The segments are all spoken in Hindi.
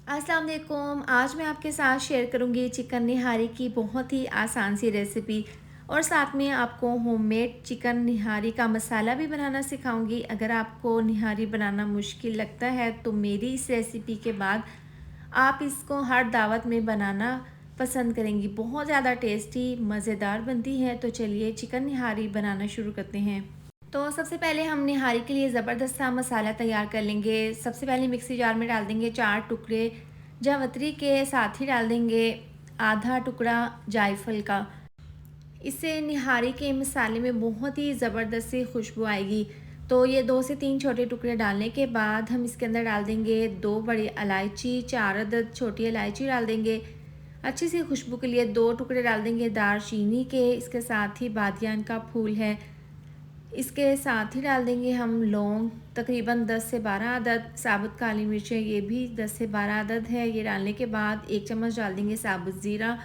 अस्सलाम वालेकुम। आज मैं आपके साथ शेयर करूंगी चिकन निहारी की बहुत ही आसान सी रेसिपी और साथ में आपको होममेड चिकन निहारी का मसाला भी बनाना सिखाऊंगी। अगर आपको निहारी बनाना मुश्किल लगता है तो मेरी इस रेसिपी के बाद आप इसको हर दावत में बनाना पसंद करेंगी। बहुत ज़्यादा टेस्टी मज़ेदार बनती है। तो चलिए चिकन निहारी बनाना शुरू करते हैं। तो सबसे पहले हम निहारी के लिए ज़बरदस्त सा मसाला तैयार कर लेंगे। सबसे पहले मिक्सी जार में डाल देंगे 4 टुकड़े जावित्री के, साथ ही डाल देंगे आधा टुकड़ा जायफल का। इससे निहारी के मसाले में बहुत ही ज़बरदस्त सी खुशबू आएगी। तो ये 2 से 3 छोटे टुकड़े डालने के बाद हम इसके अंदर डाल देंगे 2 बड़ी इलायची, 4 अदद छोटी इलायची डाल देंगे। अच्छी सी खुशबू के लिए 2 टुकड़े डाल देंगे दालचीनी के। इसके साथ ही बादियान का फूल है, इसके साथ ही डाल देंगे हम लौंग, तकरीबन 10 से 12 अदद। साबुत काली मिर्चें, ये भी 10 से 12 अदद है। ये डालने के बाद 1 चम्मच डाल देंगे साबुत ज़ीरा,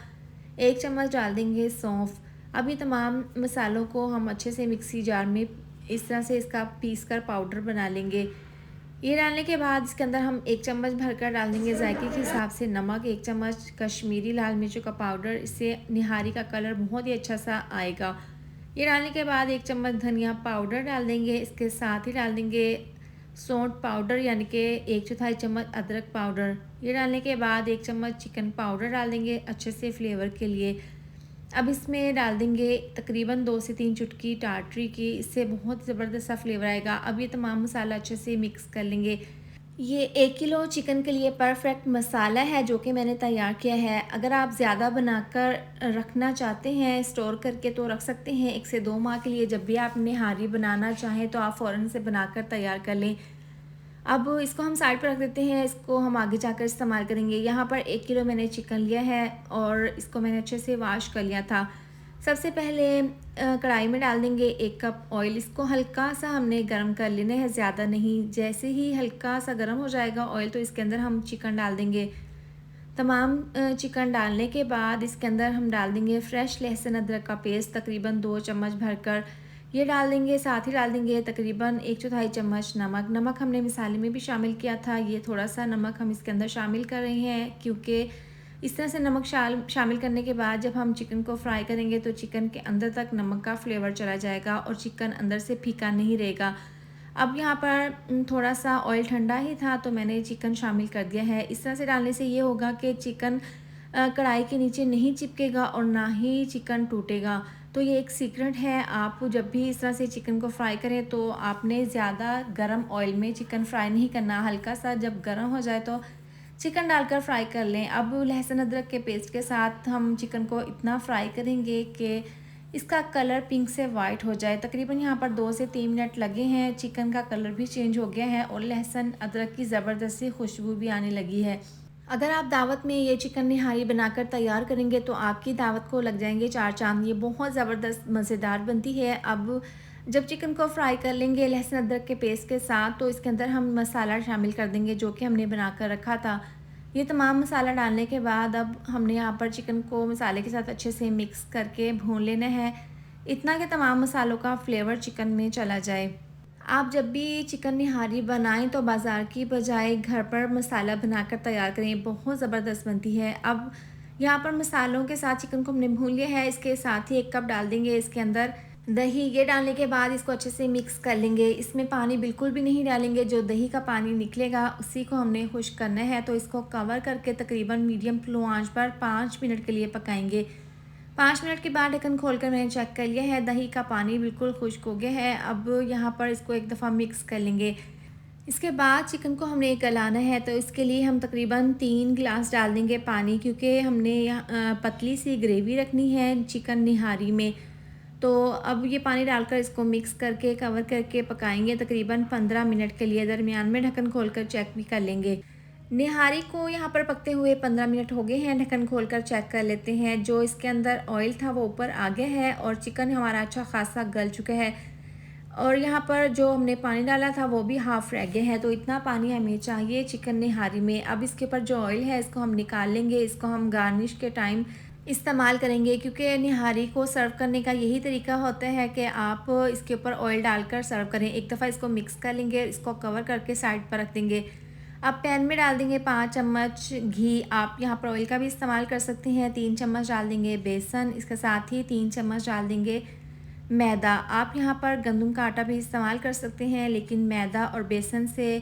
1 चम्मच डाल देंगे सौंफ। अब ये तमाम मसालों को हम अच्छे से मिक्सी जार में इस तरह से इसका पीस कर पाउडर बना लेंगे। ये डालने के बाद इसके अंदर हम 1 चम्मच भरकर डाल देंगे जायके के हिसाब से नमक, 1 चम्मच कश्मीरी लाल मिर्चों का पाउडर। इससे निहारी का कलर बहुत ही अच्छा सा आएगा। ये डालने के बाद 1 चम्मच धनिया पाउडर डाल देंगे। इसके साथ ही डाल देंगे सौंठ पाउडर यानी कि 1/4 चम्मच अदरक पाउडर। ये डालने के बाद 1 चम्मच चिकन पाउडर डाल देंगे अच्छे से फ्लेवर के लिए। अब इसमें डाल देंगे तकरीबन 2 से 3 चुटकी टाटरी की, इससे बहुत ज़बरदस्त सा फ्लेवर आएगा। अब ये तमाम मसाला अच्छे से मिक्स कर लेंगे। ये 1 किलो चिकन के लिए परफेक्ट मसाला है जो कि मैंने तैयार किया है। अगर आप ज़्यादा बनाकर रखना चाहते हैं स्टोर करके तो रख सकते हैं 1 से 2 माह के लिए। जब भी आप निहारी बनाना चाहें तो आप फ़ौरन से बनाकर तैयार कर लें। अब इसको हम साइड पर रख देते हैं, इसको हम आगे जाकर इस्तेमाल करेंगे। यहाँ पर 1 किलो मैंने चिकन लिया है और इसको मैंने अच्छे से वॉश कर लिया था। सबसे पहले कढ़ाई में डाल देंगे 1 कप ऑयल। इसको हल्का सा हमने गर्म कर लेना है, ज़्यादा नहीं। जैसे ही हल्का सा गर्म हो जाएगा ऑयल तो इसके अंदर हम चिकन डाल देंगे। तमाम चिकन डालने के बाद इसके अंदर हम डाल देंगे फ्रेश लहसुन अदरक का पेस्ट तकरीबन 2 चम्मच भरकर। ये डाल देंगे, साथ ही डाल देंगे तकरीबन 1/4 चम्मच नमक। नमक हमने मसाले में भी शामिल किया था, ये थोड़ा सा नमक हम इसके अंदर शामिल कर रहे हैं क्योंकि इस तरह से नमक शामिल करने के बाद जब हम चिकन को फ्राई करेंगे तो चिकन के अंदर तक नमक का फ्लेवर चला जाएगा और चिकन अंदर से फीका नहीं रहेगा। अब यहाँ पर थोड़ा सा ऑयल ठंडा ही था तो मैंने चिकन शामिल कर दिया है। इस तरह से डालने से ये होगा कि चिकन कढ़ाई के नीचे नहीं चिपकेगा और ना ही चिकन टूटेगा। तो ये एक सीक्रेट है, आप जब भी इस तरह से चिकन को फ्राई करें तो आपने ज़्यादा गरम ऑयल में चिकन फ्राई नहीं करना। हल्का सा जब गरम हो जाए तो चिकन डालकर फ्राई कर लें। अब लहसुन अदरक के पेस्ट के साथ हम चिकन को इतना फ्राई करेंगे कि इसका कलर पिंक से वाइट हो जाए। तकरीबन यहाँ पर 2 से 3 मिनट लगे हैं। चिकन का कलर भी चेंज हो गया है और लहसुन अदरक की ज़बरदस्त सी खुशबू भी आने लगी है। अगर आप दावत में ये चिकन निहारी बनाकर तैयार करेंगे तो आपकी दावत को लग जाएंगे 4 चाँद। ये बहुत ज़बरदस्त मज़ेदार बनती है। अब जब चिकन को फ्राई कर लेंगे लहसुन अदरक के पेस्ट के साथ तो इसके अंदर हम मसाला शामिल कर देंगे जो कि हमने बना कर रखा था। ये तमाम मसाला डालने के बाद अब हमने यहाँ पर चिकन को मसाले के साथ अच्छे से मिक्स करके भून लेना है, इतना कि तमाम मसालों का फ्लेवर चिकन में चला जाए। आप जब भी चिकन निहारी बनाएं तो बाज़ार की बजाय घर पर मसाला बनाकर तैयार करें, बहुत ज़बरदस्त बनती है। अब यहाँ पर मसालों के साथ चिकन को हमने भून लिया है। इसके साथ ही 1 कप डाल देंगे इसके अंदर दही। ये डालने के बाद इसको अच्छे से मिक्स कर लेंगे। इसमें पानी बिल्कुल भी नहीं डालेंगे, जो दही का पानी निकलेगा उसी को हमने खुश्क करना है। तो इसको कवर करके तकरीबन मीडियम लो आंच पर 5 मिनट के लिए पकाएंगे। 5 मिनट के बाद ढक्कन खोलकर मैंने चेक कर लिया है, दही का पानी बिल्कुल खुश्क हो गया है। अब यहाँ पर इसको एक दफ़ा मिक्स कर लेंगे। इसके बाद चिकन को हमने गलाना है तो इसके लिए हम तकरीबन 3 गिलास डाल देंगे पानी, क्योंकि हमने यहाँ पतली सी ग्रेवी रखनी है चिकन निहारी में। तो अब ये पानी डालकर इसको मिक्स करके कवर करके पकाएंगे तकरीबन 15 मिनट के लिए। दरमियान में ढक्कन खोलकर चेक भी कर लेंगे। निहारी को यहाँ पर पकते हुए 15 मिनट हो गए हैं। ढक्कन खोलकर चेक कर लेते हैं। जो इसके अंदर ऑयल था वो ऊपर आ गया है और चिकन हमारा अच्छा खासा गल चुका है और यहाँ पर जो हमने पानी डाला था वो भी हाफ़ रह गया है। तो इतना पानी हमें चाहिए चिकन निहारी में। अब इसके ऊपर जो ऑयल है इसको हम निकाल लेंगे। इसको हम गार्निश के टाइम इस्तेमाल करेंगे, क्योंकि निहारी को सर्व करने का यही तरीका होता है कि आप इसके ऊपर ऑयल डालकर सर्व करें। एक दफ़ा इसको मिक्स कर लेंगे, इसको कवर करके साइड पर रख देंगे। अब पैन में डाल देंगे 5 चम्मच घी। आप यहाँ पर ऑयल का भी इस्तेमाल कर सकते हैं। 3 चम्मच डाल देंगे बेसन, इसके साथ ही 3 चम्मच डाल देंगे मैदा। आप यहाँ पर गंदम का आटा भी इस्तेमाल कर सकते हैं, लेकिन मैदा और बेसन से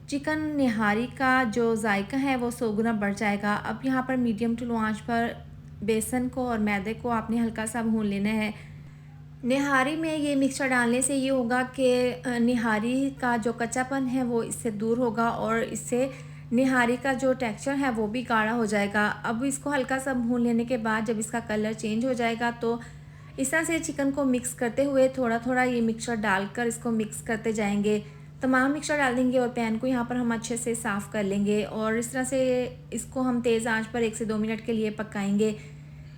चिकन निहारी का जो जायका है वो 100 गुना बढ़ जाएगा। अब यहाँ पर मीडियम टू लो आंच पर बेसन को और मैदे को आपने हल्का सा भून लेना है। निहारी में ये मिक्सचर डालने से ये होगा कि निहारी का जो कच्चापन है वो इससे दूर होगा और इससे निहारी का जो टेक्सचर है वो भी गाढ़ा हो जाएगा। अब इसको हल्का सा भून लेने के बाद जब इसका कलर चेंज हो जाएगा तो इस तरह से चिकन को मिक्स करते हुए थोड़ा थोड़ा ये मिक्सचर डालकर इसको मिक्स करते जाएंगे। तमाम मिक्सचर डाल देंगे और पैन को यहाँ पर हम अच्छे से साफ़ कर लेंगे और इस तरह से इसको हम तेज़ आंच पर 1 से 2 मिनट के लिए पकाएंगे।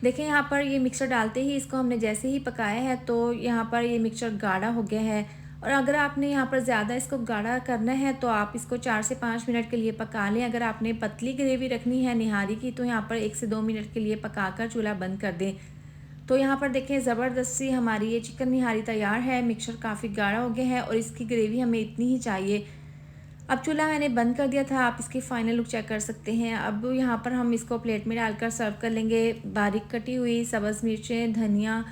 देखें यहाँ पर ये मिक्सचर डालते ही इसको हमने जैसे ही पकाया है तो यहाँ पर ये मिक्सचर गाढ़ा हो गया है। और अगर आपने यहाँ पर ज़्यादा इसको गाढ़ा करना है तो आप इसको 4 से 5 मिनट के लिए पका लें। अगर आपने पतली ग्रेवी रखनी है निहारी की तो यहाँ पर 1 से 2 मिनट के लिए पकाकर चूल्हा बंद कर दें। तो यहाँ पर देखें ज़बरदस्त सी हमारी ये चिकन निहारी तैयार है। मिक्सचर काफ़ी गाढ़ा हो गया है और इसकी ग्रेवी हमें इतनी ही चाहिए। अब चूल्हा मैंने बंद कर दिया था, आप इसकी फ़ाइनल लुक चेक कर सकते हैं। अब यहाँ पर हम इसको प्लेट में डालकर सर्व कर लेंगे। बारीक कटी हुई सब्ज़ मिर्चें, धनिया,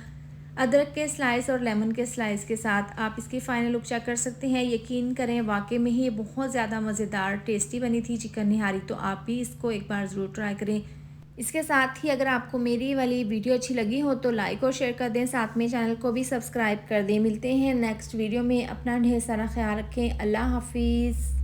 अदरक के स्लाइस और लेमन के स्लाइस के साथ आप इसकी फ़ाइनल लुक चेक कर सकते हैं। यकीन करें वाकई में ही बहुत ज़्यादा मज़ेदार टेस्टी बनी थी चिकन निहारी, तो आप भी इसको एक बार ज़रूर ट्राई करें। इसके साथ ही अगर आपको मेरी वाली वीडियो अच्छी लगी हो तो लाइक और शेयर कर दें, साथ में चैनल को भी सब्सक्राइब कर दें। मिलते हैं नेक्स्ट वीडियो में। अपना ढेर सारा ख्याल रखें। अल्लाह हाफिज़।